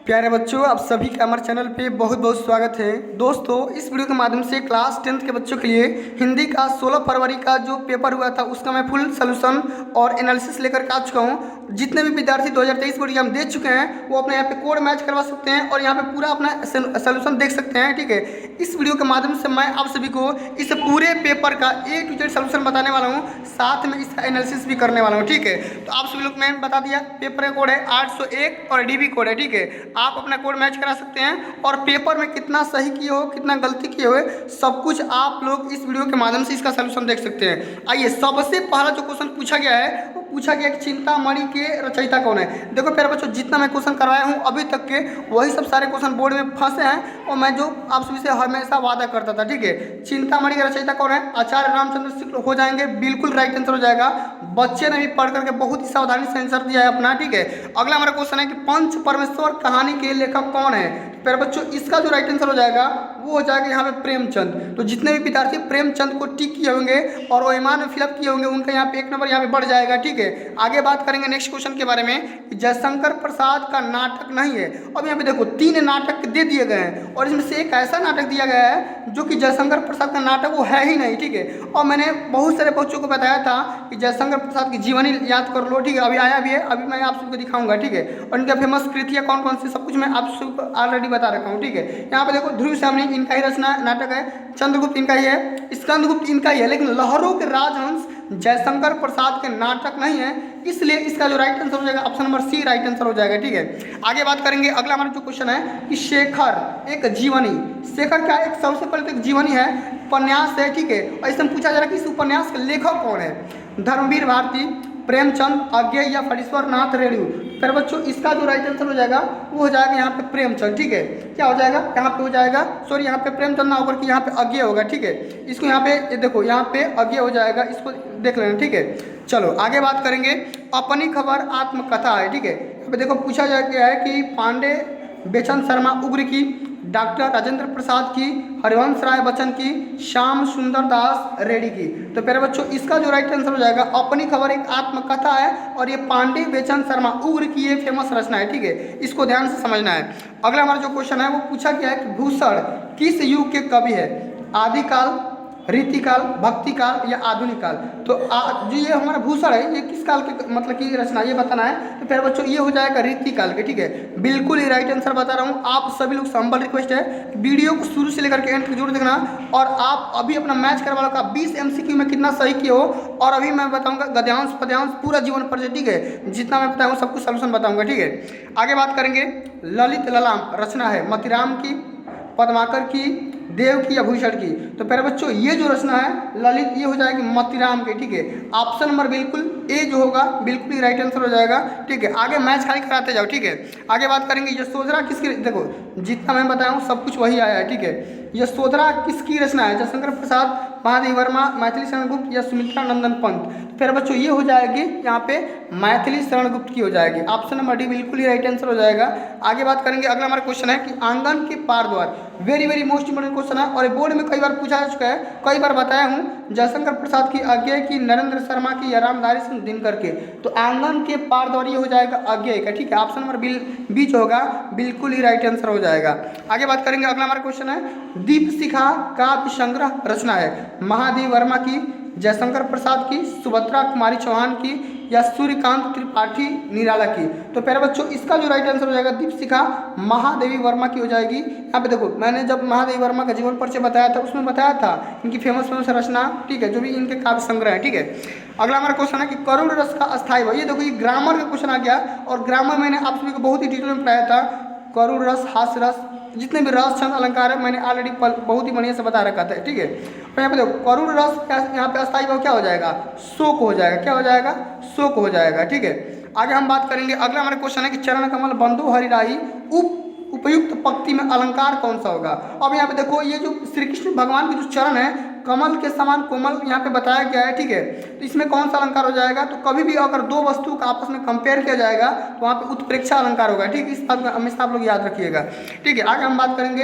प्यारे बच्चों, आप सभी का हमारे चैनल पे बहुत बहुत स्वागत है। दोस्तों, इस वीडियो के माध्यम से क्लास 10th के बच्चों के लिए हिंदी का 16 फरवरी का जो पेपर हुआ था उसका मैं फुल सोल्यूशन और एनालिसिस लेकर के आ चुका हूँ। जितने भी विद्यार्थी 2023 बोर्ड एग्जाम दे चुके हैं वो अपने यहाँ पे कोड मैच करवा सकते हैं और यहाँ पे पूरा अपना सोल्यूशन देख सकते हैं। ठीक है, इस वीडियो के माध्यम से मैं आप सभी को इस पूरे पेपर का A to Z सोल्यूशन बताने वाला हूँ, साथ में इसका एनालिसिस भी करने वाला हूँ। ठीक है, तो आप सभी लोग मैंने बता दिया पेपर का कोड है 801 और DB कोड है। ठीक है, आप अपना कोड मैच करा सकते हैं और पेपर में कितना सही किए हो कितना गलती किए हुए सब कुछ आप लोग इस वीडियो के माध्यम से इसका सोल्यूशन देख सकते हैं। आइए, सबसे पहला जो क्वेश्चन पूछा गया है वो पूछा गया कि चिंतामणि के रचयिता कौन है। देखो प्यारे बच्चों, जितना मैं क्वेश्चन करवाया हूँ अभी तक के वही सब सारे क्वेश्चन बोर्ड में फंसे हैं और मैं जो आप सभी से हमेशा वादा करता था। ठीक है, चिंतामणि के रचयिता कौन है? आचार्य रामचंद्र शुक्ल हो जाएंगे, बिल्कुल राइट आंसर हो जाएगा। बच्चे ने भी पढ़ करके बहुत ही सावधानी से आंसर दिया है अपना। ठीक है, अगला हमारा क्वेश्चन है कि पंच परमेश्वर कहानी के लेखक कौन है? प्यारे बच्चों, इसका जो राइट आंसर हो जाएगा वो हो जाएगा यहाँ पे प्रेमचंद। तो जितने भी विद्यार्थी प्रेमचंद को टिक किए होंगे और ओएमआर में फिलअप किए होंगे उनका यहाँ पे एक नंबर यहाँ पे बढ़ जाएगा। ठीक है, आगे बात करेंगे नेक्स्ट क्वेश्चन के बारे में कि जयशंकर प्रसाद का नाटक नहीं है। अब यहाँ पे देखो 3 नाटक दे दिए गए हैं और इसमें से एक ऐसा नाटक दिया गया है जो कि जयशंकर प्रसाद का नाटक वो है ही नहीं। ठीक है, और मैंने बहुत सारे बच्चों को बताया था कि जयशंकर प्रसाद की जीवनी याद कर लो। ठीक है, अभी आया भी है, अभी मैं आप सबको दिखाऊंगा। ठीक है, और इनका फेमस कृतियाँ कौन कौन सी सब कुछ मैं आप सबको ऑलरेडी बता रखा हूँ। ठीक है, यहाँ पे देखो ध्रुव सामने इनका ही रचना नाटक है, चंद्रगुप्त इनका ही है, स्कंदगुप्त इनका ही है, लेकिन लहरों के राजहंस जयशंकर प्रसाद के नाटक नहीं है, इसलिए इसका जो राइट आंसर हो जाएगा option number C right answer हो जाएगा। ठीक है, आगे बात करेंगे। अगला हमारा जो क्वेश्चन है कि शेखर एक जीवनी, शेखर क्या एक सबसे पहले तो एक जीवनी है, उपन्यास है। ठीक है, और इसमें पूछा जा रहा है कि इस उपन्यास का लेखक कौन है? धर्मवीर भारती, प्रेमचंद, अज्ञेय या फणीश्वर नाथ रेणु? फिर बच्चों इसका जो राइट आंसर हो जाएगा वो हो जाएगा यहाँ पे प्रेमचंद। ठीक है, क्या हो जाएगा यहाँ पे हो जाएगा, सॉरी यहाँ पे प्रेमचंद ना होकर के यहाँ पे अज्ञेय होगा। ठीक है, इसको यहाँ पे देखो यहाँ पे अज्ञेय हो जाएगा, इसको देख लेना। ठीक है, चलो आगे बात करेंगे। अपनी खबर आत्मकथा है। ठीक है, यहाँ पे देखो पूछा गया है कि पांडे बेचन शर्मा उग्र की, डॉक्टर राजेंद्र प्रसाद की, हरिवंश राय बच्चन की, श्याम सुंदर दास रेड्डी की? तो प्यारे बच्चों इसका जो राइट आंसर हो जाएगा अपनी खबर एक आत्मकथा है और ये पांडे बेचन शर्मा उग्र की ये फेमस रचना है। ठीक है, इसको ध्यान से समझना है। अगला हमारा जो क्वेश्चन है वो पूछा गया है कि भूषण किस युग के कवि है? आदिकाल, रीतिकाल, भक्तिकाल या आधुनिक काल? तो जो ये हमारा भूषण है ये किस काल के मतलब की रचना ये बताना है। तो फिर बच्चों ये हो जाएगा रीतिकाल के। ठीक है, बिल्कुल ही राइट आंसर बता रहा हूँ। आप सभी लोग से हम्बल रिक्वेस्ट है वीडियो को शुरू से लेकर के एंड तक जरूर देखना और आप अभी अपना मैच करने वालों का 20 MCQ में कितना सही किए हो और अभी मैं बताऊँगा गद्यांश पद्यांश पूरा जीवन पर। ठीक है, जितना मैं बताऊँ सब कुछ सोल्यूशन बताऊँगा। ठीक है, आगे बात करेंगे। ललित ललाम रचना है मतिराम की, पद्माकर की, देव की या भूषण की? तो प्यारे बच्चों ये जो रचना है ललित ये हो जाएगी मतिराम की। ठीक है, ऑप्शन नंबर बिल्कुल ए जो होगा बिल्कुल ही राइट आंसर हो जाएगा। ठीक है, आगे मैच खाली कराते जाओ। ठीक है, आगे बात करेंगे यशोधरा किसकी, देखो जितना मैं बताया हूँ सब कुछ वही आया है। ठीक है, यशोधरा किसकी रचना है? जयशंकर प्रसाद, महादेवी वर्मा, मैथिली शरण गुप्त या सुमित्रा नंदन पंत? फिर बच्चों ये हो जाएगी यहाँ पे मैथिली शरण गुप्त की हो जाएगी। ऑप्शन नंबर डी बिल्कुल ही राइट आंसर हो जाएगा। आगे बात करेंगे। अगला हमारा क्वेश्चन है कि आंगन के पार द्वार, very very most important question है और बोर्ड में कई बार पूछा जा चुका है, कई बार बताया हूँ। जयशंकर प्रसाद की, अज्ञेय की, नरेंद्र शर्मा की या रामधारी सिंह दिनकर के? तो आंगन के पार द्वार ये हो जाएगा अज्ञेय का। ठीक है, ऑप्शन नंबर बी जो होगा बिल्कुल ही राइट आंसर हो जाएगा। आगे बात करेंगे। अगला हमारा क्वेश्चन है दीपशिखा काव्य संग्रह रचना है महादेवी वर्मा की, जयशंकर प्रसाद की, सुभद्रा कुमारी चौहान की या सूर्यकांत त्रिपाठी निराला की? तो प्यारे बच्चों इसका जो राइट आंसर हो जाएगा दीपशिखा महादेवी वर्मा की हो जाएगी। यहाँ पे देखो मैंने जब महादेवी वर्मा का जीवन परिचय बताया था उसमें बताया था इनकी फेमस रचना। ठीक है, जो भी इनके काव्य संग्रह है। ठीक है, अगला हमारा क्वेश्चन है कि करुण रस का अस्थायी भाव, ये देखो ये ग्रामर का क्वेश्चन आ गया और ग्रामर मैंने आप सभी को बहुत ही डिटेल में पढ़ाया था। करुण रस, हास्य रस, जितने भी रस छंद अलंकार है मैंने ऑलरेडी बहुत ही बढ़िया से बता रखा था। ठीक है, और यहाँ पे देखो करुण रस यहाँ पे अस्थायी भाव क्या हो जाएगा? शोक हो जाएगा। क्या हो जाएगा? शोक हो जाएगा। ठीक है, आगे हम बात करेंगे। अगला हमारा क्वेश्चन है कि चरण कमल बंधु हरिराही उपयुक्त पंक्ति में अलंकार कौन सा होगा? अब यहाँ पे देखो ये जो श्री कृष्ण भगवान के जो चरण है कमल के समान कोमल यहाँ पे बताया गया है। ठीक है, तो इसमें कौन सा अलंकार हो जाएगा? तो कभी भी अगर दो वस्तु का आपस में कंपेयर किया जाएगा तो वहाँ पे उत्प्रेक्षा अलंकार होगा। ठीक है, इस बात को हमेशा आप लोग याद रखिएगा। ठीक है, आगे हम बात करेंगे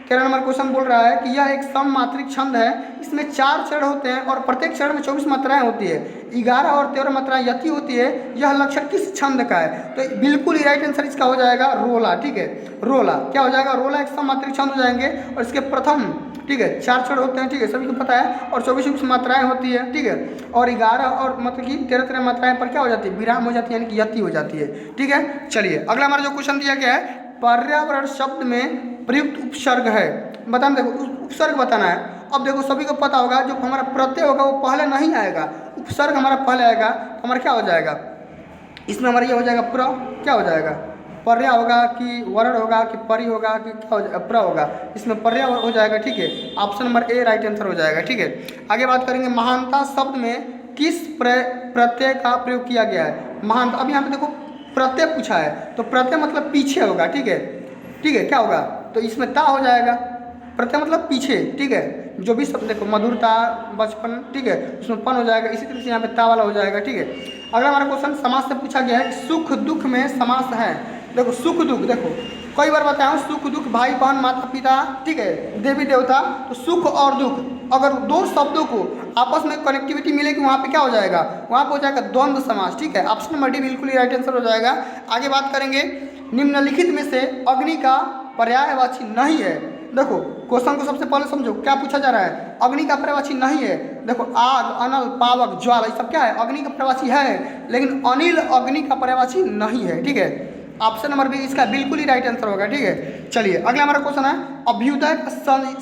13 नंबर क्वेश्चन बोल रहा है कि यह एक सममात्रिक छंद है, इसमें 4 चरण होते हैं और प्रत्येक चरण में 24 मात्राएं होती है, 11 और 13 मात्राएं यति होती है, यह लक्षण किस छंद का है? तो बिल्कुल ही राइट आंसर इसका हो जाएगा रोला। ठीक है, रोला क्या हो जाएगा? रोला एक सममात्रिक छंद हो जाएंगे और इसके प्रथम, ठीक है, 4 चरण होते हैं, ठीक है, सभी को पता है, और 24 मात्राएं होती है, ठीक है, और 11 और मतलब कि 13 मात्राएं पर क्या हो जाती है? विराम हो जाती है, यानी कि यति हो जाती है। ठीक है, चलिए अगला हमारा जो क्वेश्चन दिया गया है, पर्यावरण शब्द में प्रयुक्त उपसर्ग है, बताना। देखो उपसर्ग बताना है। अब देखो सभी को पता होगा जो हमारा प्रत्यय होगा वो पहले नहीं आएगा, उपसर्ग हमारा पहले आएगा, तो हमारा क्या हो जाएगा? इसमें हमारा ये हो जाएगा प्र, क्या हो जाएगा? पर्या होगा कि वर्ण होगा कि परि होगा कि क्या हो जाएगा? प्र होगा, इसमें पर्या हो जाएगा। ठीक है, option number A right answer हो जाएगा। ठीक है, आगे बात करेंगे महानता शब्द में किस प्रत्यय का प्रयोग किया गया है? महानता, अब यहाँ पे देखो प्रत्यय पूछा है, तो प्रत्यय मतलब पीछे होगा। ठीक है, ठीक है, क्या होगा? तो इसमें ता हो जाएगा, प्रत्यय मतलब पीछे। ठीक है, जो भी शब्द देखो मधुरता, बचपन, ठीक है, उसमें पन हो जाएगा, इसी तरह से यहाँ पे ता वाला हो जाएगा। ठीक है, अगला हमारा क्वेश्चन समास से पूछा गया है, सुख दुख में समास है। देखो सुख दुख, देखो कई बार बताया हूँ, सुख दुख भाई बहन माता पिता, ठीक है, देवी देवता, तो सुख और दुख अगर दो शब्दों को आपस में कनेक्टिविटी मिलेगी वहाँ पे क्या हो जाएगा? वहाँ पे हो जाएगा द्वंद्व समास। ठीक है, ऑप्शन नंबर डी बिल्कुल ही राइट आंसर हो जाएगा। आगे बात करेंगे, निम्नलिखित में से अग्नि का पर्यायवाची नहीं है। देखो क्वेश्चन को सबसे पहले समझो, क्या पूछा जा रहा है? अग्नि का पर्यायवाची नहीं है। देखो आग, अनल, पावक, ज्वाला, ये सब क्या है? अग्नि का पर्यायवाची है, लेकिन अनिल अग्नि का पर्यायवाची नहीं है। ठीक है, ऑप्शन नंबर बी इसका बिल्कुल ही राइट आंसर होगा। ठीक है, चलिए अगला हमारा क्वेश्चन है, अभ्युदय का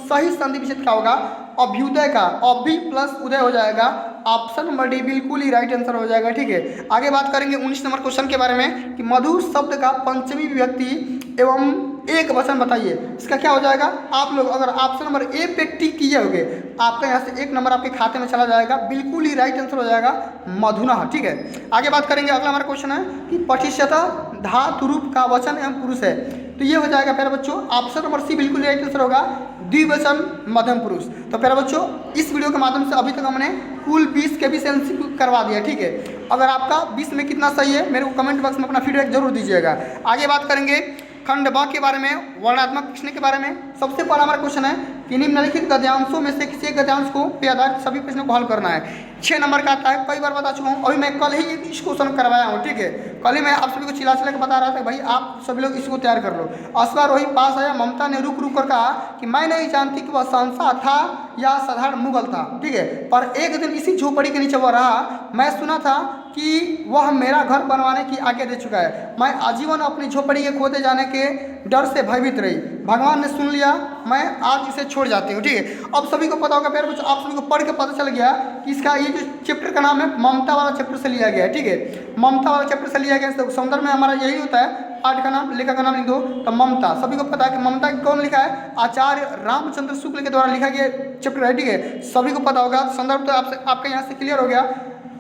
सही संधि विच्छेद क्या होगा? अभ्युदय का अभि प्लस उदय हो जाएगा, ऑप्शन नंबर डी बिल्कुल ही राइट आंसर हो जाएगा। ठीक है, आगे बात करेंगे 19 नंबर क्वेश्चन के बारे में कि मधुर शब्द का पंचमी विभक्ति एवं एक वचन बताइए। इसका क्या हो जाएगा? आप लोग अगर ऑप्शन नंबर ए पे टिक किए होगे, आपका यहाँ से 1 नंबर आपके खाते में चला जाएगा, बिल्कुल ही राइट आंसर हो जाएगा मधुना। ठीक है, आगे बात करेंगे, अगला हमारा क्वेश्चन है कि पठिष्यता धातु रूप का वचन एवं पुरुष है, तो ये हो जाएगा प्यारे बच्चों, ऑप्शन नंबर सी बिल्कुल राइट आंसर होगा, द्विवचन मध्यम पुरुष। तो प्यारे बच्चों इस वीडियो के माध्यम से अभी तक हमने कुल 20 के भी MCQ करवा दिया। ठीक है, अगर आपका 20 में कितना सही है मेरे को कमेंट बॉक्स में अपना फीडबैक जरूर दीजिएगा। आगे बात करेंगे खंड ब के बारे में, वर्णात्मक प्रश्न के बारे में। सबसे पहला हमारा क्वेश्चन है कि निम्नलिखित गद्यांशों में से किसी एक गद्यांश को पे आधारित सभी प्रश्नों को हल करना है। 6 नंबर का आता है, कई बार बता चुका हूँ, अभी मैं कल ही इस क्वेश्चन करवाया हूँ। ठीक है, कल ही मैं आप सभी को चिल्ला के बता रहा था भाई आप सभी लोग इसको तैयार कर लो। असवार वही पास आया, ममता ने रुक रुक कर कहा कि मैं नहीं जानती कि वह शहंशाह था या साधारण मुगल था। ठीक है, पर एक दिन इसी झोपड़ी के नीचे वह रहा, मैं सुना था कि वह मेरा घर बनवाने की आज्ञा दे चुका है, मैं आजीवन अपनी झोपड़ी के खोदे जाने के डर से भयभीत रही, भगवान ने सुन लिया, मैं आज इसे छोड़ जाती हूँ। ठीक है, अब सभी को पता होगा प्यारे बच्चों, आप सभी को पढ़ के पता चल गया कि इसका ये जो चैप्टर का नाम है ममता वाला चैप्टर से लिया गया है। ठीक है, ममता वाला चैप्टर से लिया गया है। सौंदर्य में हमारा यही होता है, पाठ का नाम, लेखक का नाम लिख दो तो ममता। सभी को पता है कि ममता कौन लिखा है? आचार्य रामचंद्र शुक्ल के द्वारा लिखा गया चैप्टर है। ठीक है, सभी को पता होगा, संदर्भ तो आपके यहाँ से क्लियर हो गया।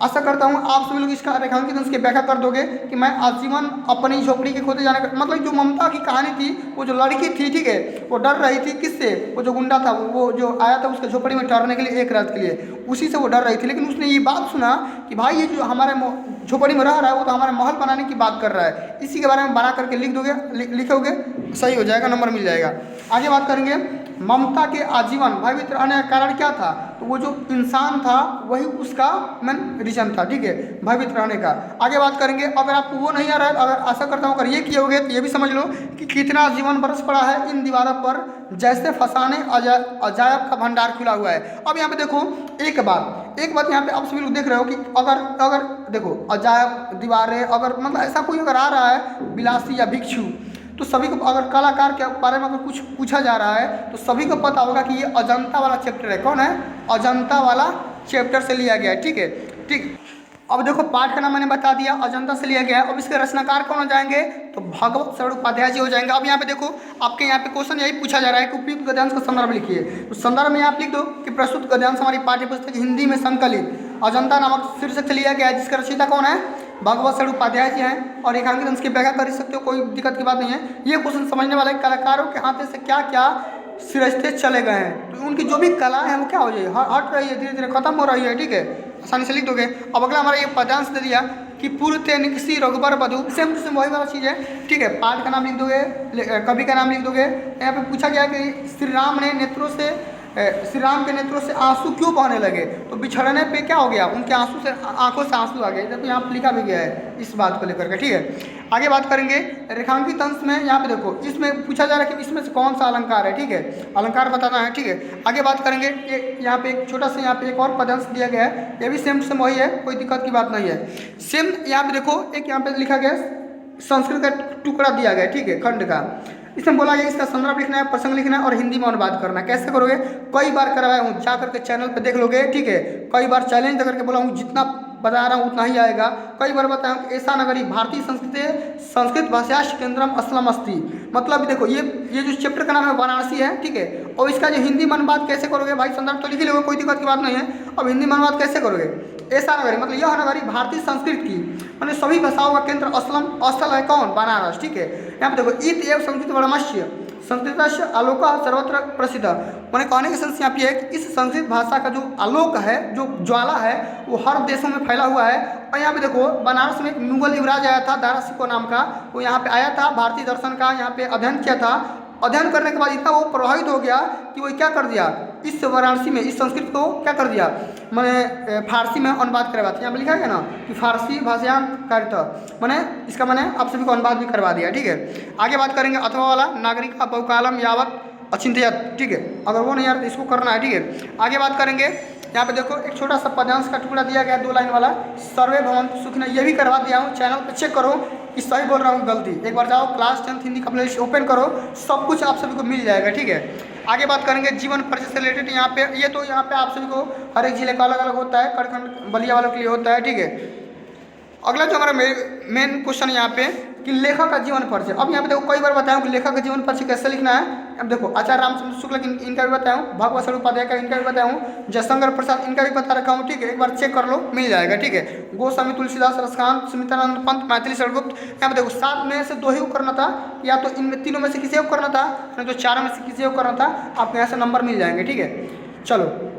आशा करता हूँ आप सभी लोग इसका रेखांकित इसकी व्याख्या कर दोगे कि मैं आजीवन अपनी झोपड़ी के खोदे जाने का मतलब जो ममता की कहानी थी, वो जो लड़की थी, ठीक है, वो डर रही थी किससे? वो जो गुंडा था, वो जो आया था उसके झोपड़ी में ठहरने के लिए एक रात के लिए, उसी से वो डर रही थी। लेकिन उसने ये बात सुना कि भाई ये जो हमारे झोपड़ी में रह रहा है वो तो हमारे महल बनाने की बात कर रहा है, इसी के बारे में बना करके लिख दोगे, लिखोगे, सही हो जाएगा, नंबर मिल जाएगा। आगे बात करेंगे, ममता के आजीवन भयभीत रहने का कारण क्या था? तो वो जो इंसान था वही उसका मेन रीजन था। ठीक है, भयभीत रहने का। आगे बात करेंगे, अगर आपको वो नहीं आ रहा है, अगर आशा करता हूँ अगर ये किए होगे तो ये भी समझ लो कि कितना जीवन बरस पड़ा है इन दीवारों पर, जैसे फसाने अजायब का भंडार खुला हुआ है। अब यहाँ पे देखो एक बात यहाँ पे आप सभी लोग देख रहे हो कि अगर देखो अजायब दीवारें, अगर मतलब ऐसा कोई अगर आ रहा है विलासी या भिक्षु, तो सभी को अगर कलाकार के बारे में अगर कुछ पूछा जा रहा है तो सभी को पता होगा कि ये अजंता वाला चैप्टर है। कौन है? अजंता वाला चैप्टर से लिया गया है। ठीक है, ठीक। अब देखो पाठ का नाम मैंने बता दिया, अजंता से लिया गया है। अब इसके रचनाकार कौन हो जाएंगे? तो भगवत शरण उपाध्याय जी हो जाएंगे। अब यहाँ पे देखो आपके यहाँ पे क्वेश्चन यही पूछा जा रहा है कि उपयुक्त गद्यांश का संदर्भ लिखिए। तो संदर्भ में आप लिख दो कि प्रस्तुत गद्यांश हमारी पाठ्य पुस्तक हिंदी में संकलित अजंता नामक शीर्षक से लिया गया है, जिसका रचयिता कौन है? भगवत शरण उपाध्याय जी हैं। और रेखांकित अंश की व्याख्या कर सकते हो, कोई दिक्कत की बात नहीं है। ये क्वेश्चन समझने वाले कलाकारों के हाथ से क्या क्या सिरस्ते चले गए हैं, तो उनकी जो भी कला है वो क्या हो जाए, हट रही है, धीरे धीरे खत्म हो रही है। ठीक है, आसानी से लिख दोगे। अब अगला हमारा ये पद्यांश दे दिया कि पूर्व निकसी रघुबर बधु, सेम टू सेम वही वाला चीज़ है। ठीक है, पाठ का नाम लिख दोगे, कवि का नाम लिख दोगे। यहाँ पे पूछा गया कि श्री राम के नेत्रों से आंसू क्यों बहने लगे, तो बिछड़ने पे क्या हो गया, उनके आंसू से आंखों से आंसू आ गए। देखो यहाँ पर लिखा भी गया है इस बात को लेकर के। ठीक है, आगे बात करेंगे रेखांकित अंश में। यहाँ पे देखो इसमें पूछा जा रहा है कि इसमें से कौन सा अलंकार है। ठीक है, अलंकार बताना है। ठीक है, आगे बात करेंगे यहाँ पे एक छोटा सा यहाँ पे एक और पदंश दिया गया है, ये भी सेम टू सेम वही है, कोई दिक्कत की बात नहीं है। सेम यहाँ पे देखो एक यहाँ पे लिखा गया संस्कृत का टुकड़ा दिया गया है। ठीक है, खंड का, इसमें बोला गया इसका संदर्भ लिखना है, प्रसंग लिखना है और हिंदी में अनुवाद करना है। कैसे करोगे, कई बार करवाया हूँ, जा करके चैनल पे देख लोगे। ठीक है, कई बार चैलेंज करके बोला हूँ, जितना बता रहा हूँ उतना ही आएगा। कई बार बताया हूँ कि ऐसा नगरी भारतीय संस्कृत भाषाश केंद्रम असलम अस्ति, मतलब देखो ये जो चैप्टर का नाम है वाराणसी है। ठीक है, और इसका जो हिंदी में अनुवाद कैसे करोगे, भाई संदर्भ तो लिख ही लोगे, कोई दिक्कत की बात नहीं है। अब हिंदी में अनुवाद कैसे करोगे, ऐसा नगरी मतलब यह नगरी भारतीय संस्कृत की मतलब सभी भाषाओं का केंद्र स्थल है कौन, बनारस। ठीक है, यहाँ पे देखो इत एवं संस्कृत वर्मस्य संस्कृत आलोक सर्वत्र प्रसिद्ध, मैंने कहने का सेंस यहाँ पे है कि इस संस्कृत भाषा का जो आलोक है, जो ज्वाला है, वो हर देशों में फैला हुआ है। और यहाँ पे देखो बनारस में एक मुगल युवराज आया था दारा शिकोह नाम का, वो यहाँ पे आया था, भारतीय दर्शन का यहाँ पे अध्ययन किया था। अध्ययन करने के बाद इतना वो प्रभावित हो गया कि वो क्या कर दिया, इस वाराणसी में इस संस्कृत को क्या कर दिया, मैंने फारसी में अनुवाद करवा दिया। यहाँ पे लिखा है ना कि फारसी भाषा कारिता, मैंने इसका मैंने आप सभी को अनुवाद भी करवा दिया। ठीक है, आगे बात करेंगे अथवा वाला नागरिक बहुकालम यावत अचिंत्यत। ठीक है, अगर वो नहीं यार तो इसको करना है। ठीक है, आगे बात करेंगे यहाँ पे देखो एक छोटा सा पद्यांश का टुकड़ा दिया गया 2 लाइन वाला, सर्वे भवन्तु सुखिनः, ये भी करवा दिया हूँ। चैनल पे चेक करो कि सही बोल रहा हूँ गलती, एक बार जाओ क्लास 10th हिंदी का प्लेलिस्ट ओपन करो, सब कुछ आप सभी को मिल जाएगा। ठीक है, आगे बात करेंगे जीवन परिचय से रिलेटेड। यहाँ पे ये तो यहाँ पे आप सभी को हर एक जिले का अलग अलग होता है, करखंड बलिया वालों के लिए होता है। ठीक है, अगला जो हमारा मेन क्वेश्चन यहाँ पे कि लेखक का जीवन परिचय। अब यहाँ पे देखो कई बार बताया कि लेखक का जीवन परिचय कैसे लिखना है। अब देखो आचार्य रामचंद्र शुक्ल इनका भी बताया हूँ, भगवत स्वरूप उपाध्याय का इनका भी बताया हूँ, जयशंकर प्रसाद इनका भी बता रखा हूँ। ठीक है, एक बार चेक कर लो, मिल जाएगा। ठीक है, गोस्वामी तुलसीदास रसकांत सुमित्रानंद पंत मैथिली शरणगुप्त। यहाँ पे देखो 7 में से 2 ही करना था, या तो इनमें तीनों में से किसी को करना था, नहीं तो 4 में से किसी को करना था। आपको यहाँ से नंबर मिल जाएंगे। ठीक है, चलो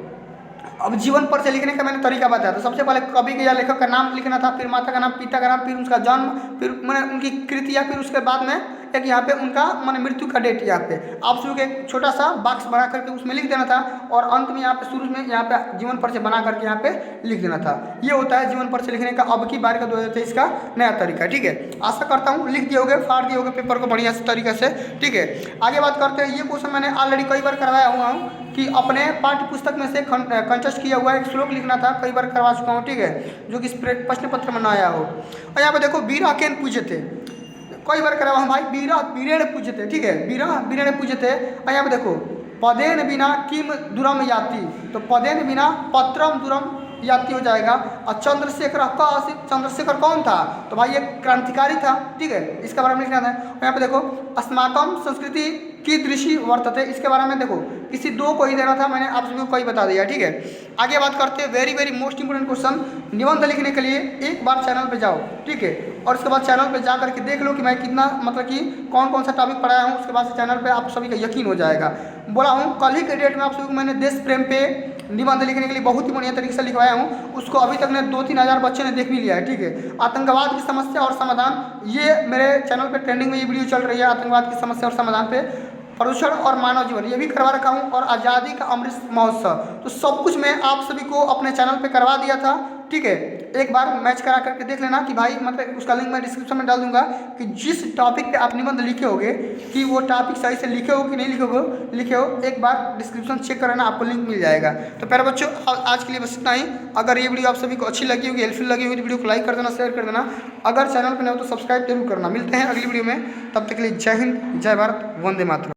अब जीवन परिचय लिखने का मैंने तरीका बताया था। सबसे पहले कवि के या लेखक का नाम लिखना था, फिर माता का नाम, पिता का नाम, फिर उसका जन्म, फिर मैंने उनकी कृतियाँ, फिर उसके बाद में एक यहाँ पे उनका मैंने मृत्यु का डेट यहाँ पे आप शुरू के एक छोटा सा बॉक्स बना करके उसमें लिख देना था, और अंत में यहाँ पे शुरू में यहाँ पे जीवन परिचय बना करके यहाँ पे लिख देना था। ये होता है जीवन परिचय लिखने का अब की बार का 2023 का नया तरीका। ठीक है, आशा करता हूँ लिख दिए होगे, फाड़ दिए होगे पेपर को बढ़िया से तरीके से। ठीक है, आगे बात करते हैं। ये क्वेश्चन मैंने ऑलरेडी कई बार करवाया हुआ हूँ कि अपने पाठ्य पुस्तक में से कंटेस्ट किया हुआ एक श्लोक लिखना था, कई बार करवा चुका हूँ। ठीक है, जो कि प्रश्न पत्र में ना आया हो। और यहाँ पे देखो बीरा केन पूछे थे, कई बार करवा हूँ भाई, बीरा बीरेण पूछे थे। ठीक है, बीरा बीरेण पूछे थे। और यहाँ पे देखो पदेन बिना किम दुरम याति, तो पदेन बिना पत्रम दुरम याति हो जाएगा। और चंद्रशेखर का आसिफ, चंद्रशेखर कौन था, तो भाई ये क्रांतिकारी था। ठीक है, इसके बारे में लिखना था। और यहाँ पे देखो अस्माकम संस्कृति की दृष्टि वर्तते, इसके बारे में देखो किसी 2 को ही देना था, मैंने आप सभी को कई बता दिया। ठीक है, आगे बात करते हैं very very most important question. निबंध लिखने के लिए एक बार चैनल पे जाओ। ठीक है, और उसके बाद चैनल पे जा करके देख लो कि मैं कितना मतलब कि कौन कौन सा टॉपिक पढ़ाया हूँ। उसके बाद से चैनल पे आप सभी का यकीन हो जाएगा। बोला हूँ कल ही के डेट में आप सभी को मैंने देश प्रेम पे निबंध लिखने के लिए बहुत ही बढ़िया तरीके से लिखवाया हूँ। उसको अभी तक ने 2-3 हज़ार बच्चे ने देख भी लिया है। ठीक है, आतंकवाद की समस्या और समाधान, ये मेरे चैनल पे ट्रेंडिंग में ये वीडियो चल रही है, आतंकवाद की समस्या और समाधान पे। प्रदूषण और मानव जीवन ये भी करवा रखा हूँ, और आज़ादी का अमृत महोत्सव, तो सब कुछ मैं आप सभी को अपने चैनल पे करवा दिया था। ठीक है, एक बार मैच करा करके देख लेना कि भाई मतलब उसका लिंक मैं डिस्क्रिप्शन में डाल दूंगा कि जिस टॉपिक पे आप निबंध लिखे होगे कि वो टॉपिक सही से लिखे हो कि नहीं लिखे हो, एक बार डिस्क्रिप्शन चेक करना, आपको लिंक मिल जाएगा। तो प्यारे बच्चों आज के लिए बस इतना ही। अगर ये वीडियो आप सभी को अच्छी लगी होगी, हेल्पफुल लगी होगी, तो वीडियो को लाइक कर देना, शेयर कर देना। अगर चैनल पर नहीं हो तो सब्सक्राइब जरूर करना। मिलते हैं अगली वीडियो में, तब तक के लिए जय हिंद, जय भारत, वंदे मातरम।